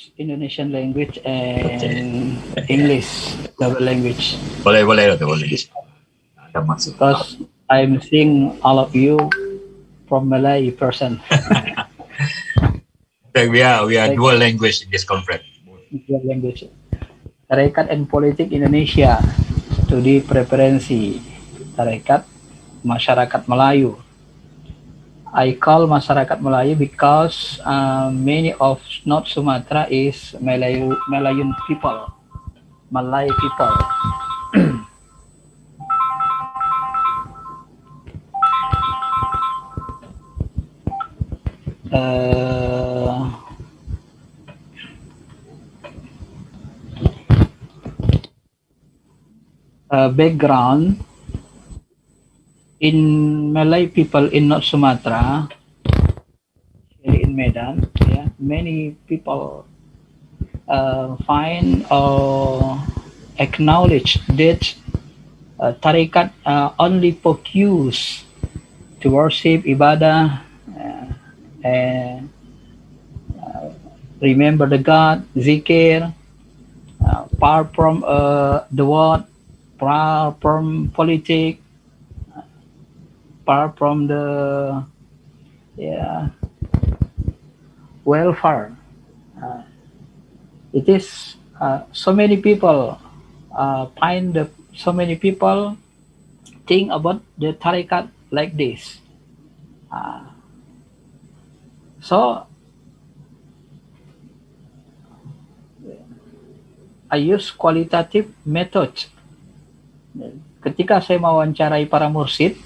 use Indonesian language and English double language. Boleh, boleh. Ada maksud. Because I'm seeing all of you from Malay person. We are dual language in this conference. Dual language. Tarekat and Politik Indonesia, studi preferensi tarekat masyarakat Melayu. I call masyarakat Melayu because many of North Sumatra is Malayan people, Malay people. Background in Malay people in North Sumatra, in Medan, many people find or acknowledge that tarekat only focus to worship, ibadah, and remember the God, zikir, far from the world, far from politics, far from the welfare. It is so many people so many people think about the tarekat like this. So I use qualitative method. Ketika saya mewawancarai para mursyid,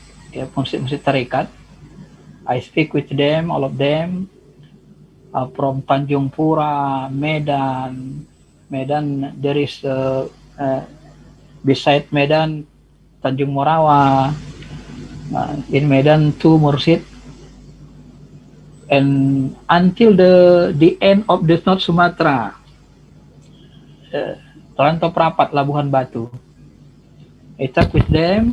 mursyid tarekat, I speak with them, all of them, from Tanjung Pura, Medan. There is beside Medan, Tanjung Morawa. In Medan, 2 mursyid. And until the end of the North Sumatra, Rantau Prapat, Labuhan Batu. I talk with them,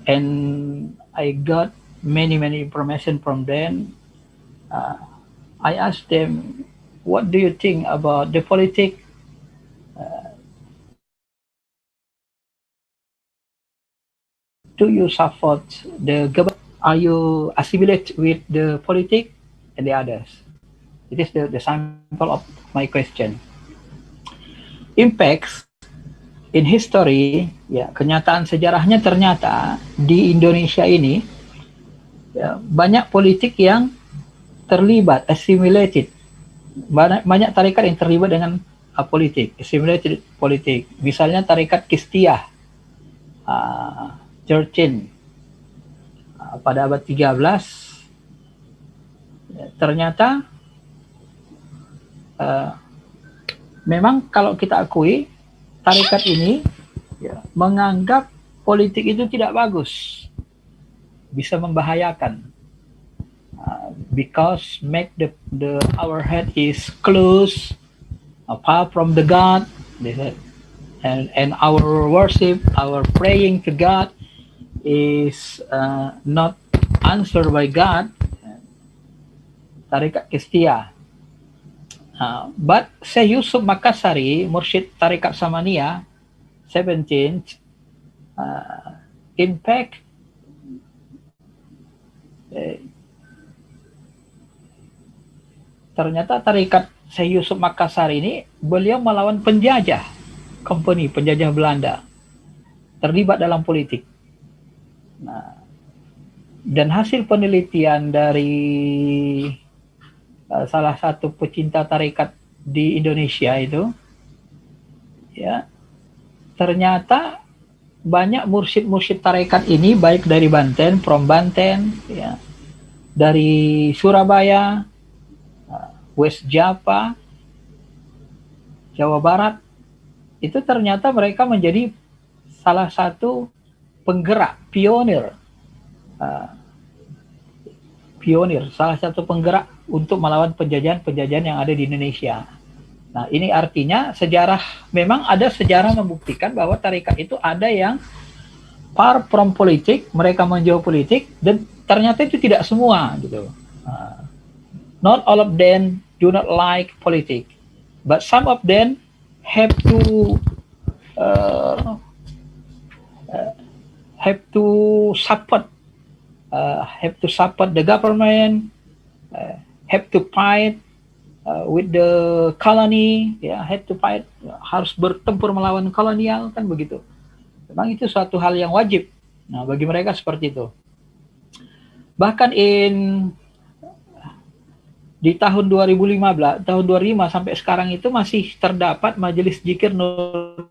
and I got many information from them. I asked them, what do you think about the politics? Do you support the government? Are you assimilated with the politics and the others? It is the sample of my question. Impacts in history, kenyataan sejarahnya ternyata di Indonesia ini banyak politik yang terlibat, assimilated. Banyak tarekat yang terlibat dengan politik, assimilated politik. Misalnya tarekat Kistiyah, Churchin, pada abad 13, ternyata memang kalau kita akui, tarekat ini menganggap politik itu tidak bagus, bisa membahayakan, because make our head is close, apart from the God, and our worship, our praying to God is not answered by God. Tarekat Kistiyah. But Syekh Yusuf Makassari, Mursyid Tarekat Samaniyah, 17th, in fact, ternyata tarekat Syekh Yusuf Makassari ini, beliau melawan penjajah, penjajah Belanda, terlibat dalam politik. Dan hasil penelitian dari salah satu pecinta tarekat di Indonesia itu, ternyata banyak mursyid tarekat ini, baik dari Banten, from Banten, dari Surabaya, West Java, Jawa Barat, itu ternyata mereka menjadi salah satu penggerak, pionir, salah satu penggerak untuk melawan penjajahan yang ada di Indonesia. Nah, ini artinya memang ada sejarah membuktikan bahwa tarekat itu ada yang far from politik, mereka menjauh politik, dan ternyata itu tidak semua gitu. Not all of them do not like politics, but some of them have to uh, have to support have to support the government, have to fight with the colony, ya, have to fight, harus bertempur melawan kolonial, kan begitu. Memang itu suatu hal yang wajib. Nah, bagi mereka seperti itu. Bahkan di tahun 2015, tahun 2005 sampai sekarang itu masih terdapat majelis zikir nur.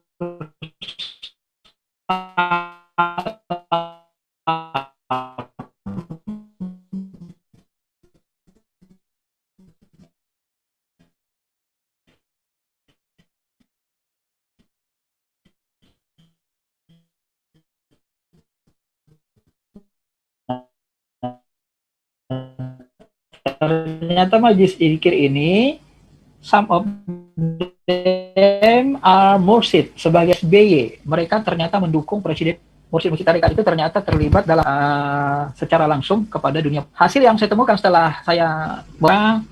Ternyata majelis zikir ini, some of them are mursyid sebagai SBY. Mereka ternyata mendukung presiden. Mursyid-mursyid tarekat itu ternyata terlibat dalam secara langsung kepada dunia. Hasil yang saya temukan setelah saya baca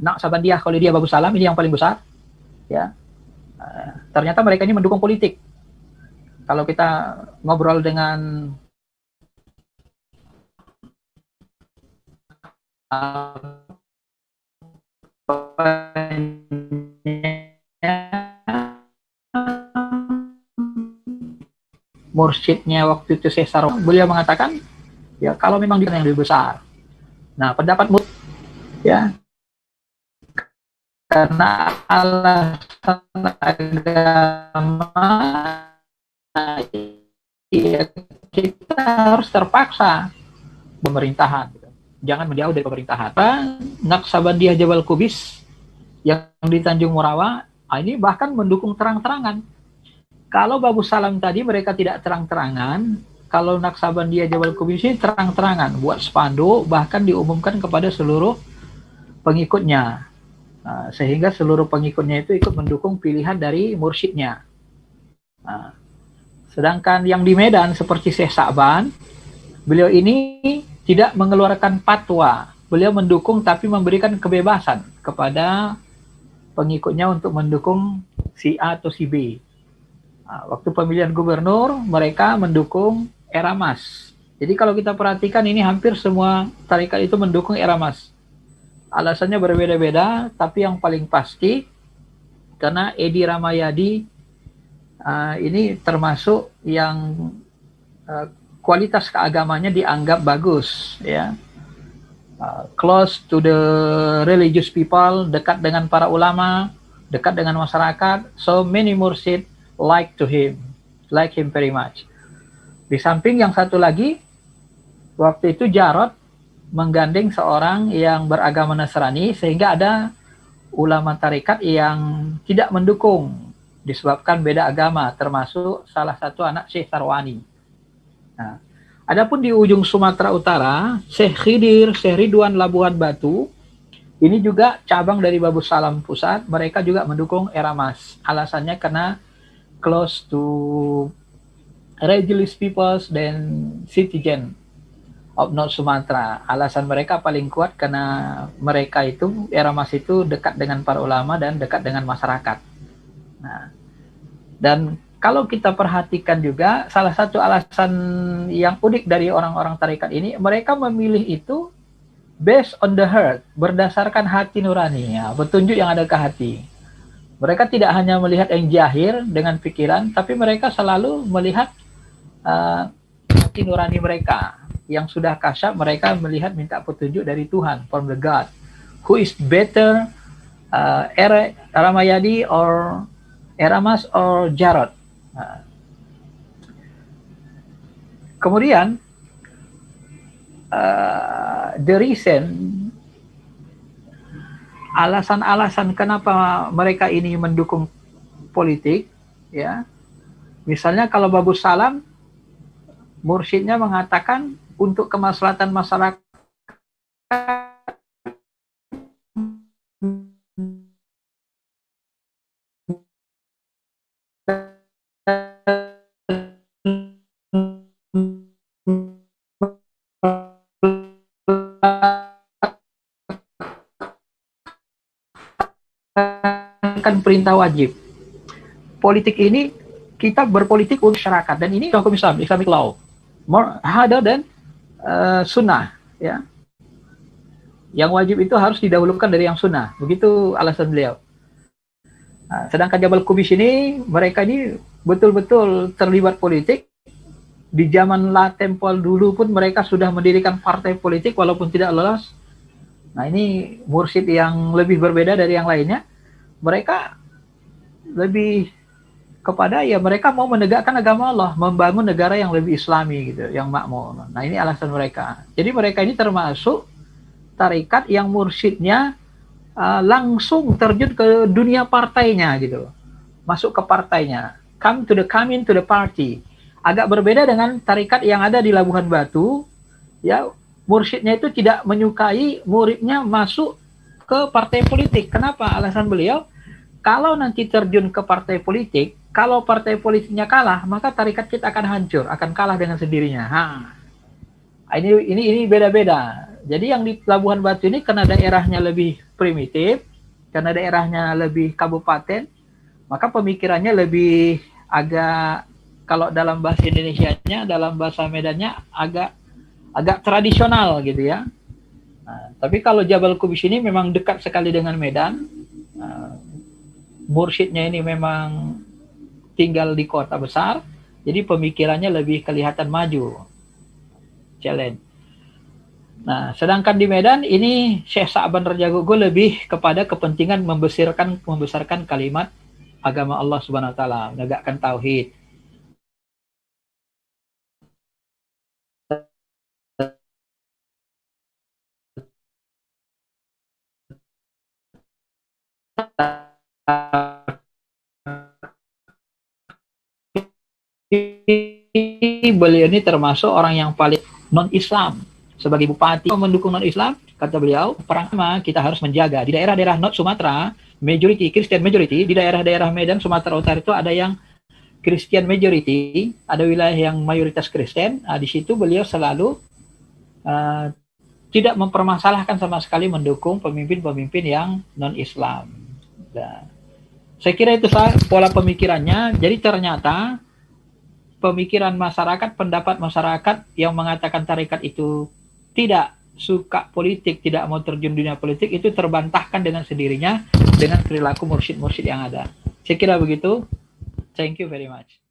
Naqsabandiyah Khalidiyah Babus Salam ini yang paling besar, ya. Ternyata mereka ini mendukung politik. Kalau kita ngobrol dengan mursyidnya waktu itu Syekh Sarwan, beliau mengatakan, ya kalau memang dia yang lebih besar. Nah, pendapat ya, karena alasan agama, ya kita harus terpaksa pemerintahan. Jangan menjauh dari pemerintahan. Naqsabandiyah Jabal Kubis yang di Tanjung Morawa, ini bahkan mendukung terang-terangan. Kalau Babus Salam tadi mereka tidak terang-terangan, kalau Naqsabandiyah Jabal Kubis ini terang-terangan, buat spanduk, bahkan diumumkan kepada seluruh pengikutnya. Nah, sehingga seluruh pengikutnya itu ikut mendukung pilihan dari mursyidnya. Nah, sedangkan yang di Medan seperti Syekh Sa'ban, beliau ini tidak mengeluarkan fatwa. Beliau mendukung tapi memberikan kebebasan kepada pengikutnya untuk mendukung si A atau si B. Nah, waktu pemilihan gubernur, mereka mendukung era emas. Jadi kalau kita perhatikan ini hampir semua tarekat itu mendukung era emas. Alasannya berbeda-beda, tapi yang paling pasti karena Edi Ramayadi ini termasuk yang kualitas keagamanya dianggap bagus, ya. Close to the religious people, dekat dengan para ulama, dekat dengan masyarakat. So many mursyid like him very much. Di samping yang satu lagi, waktu itu Jarod menggandeng seorang yang beragama Nasrani, sehingga ada ulama tarekat yang tidak mendukung disebabkan beda agama, termasuk salah satu anak Syekh Sarwani. Nah, adapun di ujung Sumatera Utara, Syekh Khidir, Syekh Ridwan Labuhan Batu, ini juga cabang dari Babus Salam Pusat, mereka juga mendukung era emas. Alasannya karena close to religious peoples dan citizen of North Sumatra. Alasan mereka paling kuat karena mereka itu, era emas itu dekat dengan para ulama dan dekat dengan masyarakat. Nah, dan kalau kita perhatikan juga, salah satu alasan yang unik dari orang-orang tarekat ini, mereka memilih itu based on the heart, berdasarkan hati nurani, ya, petunjuk yang ada ke hati. Mereka tidak hanya melihat yang jahir dengan pikiran, tapi mereka selalu melihat hati nurani mereka. Yang sudah kasyaf, mereka melihat minta petunjuk dari Tuhan, from the God. Who is better, Ramayadi or Eramas or Jarod? Kemudian the reason, alasan-alasan kenapa mereka ini mendukung politik, ya, misalnya kalau Babus Salam, mursyidnya mengatakan untuk kemaslahatan masyarakat perintah wajib. Politik ini kita berpolitik untuk masyarakat, dan ini hukum Islam, Islamic law, more harder than sunnah, ya. Yang wajib itu harus didahulukan dari yang sunnah. Begitu alasan beliau. Nah, sedangkan Jabal Qubis ini, mereka ini betul-betul terlibat politik. Di zaman La Tempol dulu pun mereka sudah mendirikan partai politik walaupun tidak lolos. Nah, ini mursyid yang lebih berbeda dari yang lainnya. Mereka lebih kepada, ya mereka mau menegakkan agama Allah, membangun negara yang lebih islami gitu, yang makmur. Nah, ini alasan mereka. Jadi mereka ini termasuk tarekat yang mursyidnya langsung terjun ke dunia partainya gitu. Masuk ke partainya. Come into the party. Agak berbeda dengan tarekat yang ada di Labuhan Batu, ya, mursyidnya itu tidak menyukai muridnya masuk ke partai politik. Kenapa? Alasan beliau, kalau nanti terjun ke partai politik, kalau partai politiknya kalah, maka tarekat kita akan hancur, akan kalah dengan sendirinya. Ini beda-beda. Jadi yang di Labuhan Batu ini karena daerahnya lebih primitif, karena daerahnya lebih kabupaten, maka pemikirannya lebih agak, kalau dalam bahasa Indonesianya, dalam bahasa Medannya agak tradisional gitu ya. Nah, tapi kalau Jabal Qubis ini memang dekat sekali dengan Medan. Mursyidnya ini memang tinggal di kota besar, jadi pemikirannya lebih kelihatan maju. Challenge. Nah, sedangkan di Medan ini Syekh Sa'ban Rajagogo lebih kepada kepentingan membesarkan kalimat agama Allah Subhanahu wa taala, menegakkan tauhid. Beliau ini termasuk orang yang paling non-Islam. Sebagai bupati mendukung non-Islam, kata beliau, pertama kita harus menjaga di daerah-daerah North Sumatera, majority Christian majority, di daerah-daerah Medan Sumatera Utara itu ada yang Christian majority, ada wilayah yang mayoritas Kristen. Nah, di situ beliau selalu tidak mempermasalahkan sama sekali mendukung pemimpin-pemimpin yang non-Islam. Nah, saya kira itu pola pemikirannya. Jadi ternyata pemikiran masyarakat, pendapat masyarakat yang mengatakan tarekat itu tidak suka politik, tidak mau terjun dunia politik, itu terbantahkan dengan sendirinya dengan perilaku mursyid-mursyid yang ada. Saya kira begitu. Thank you very much.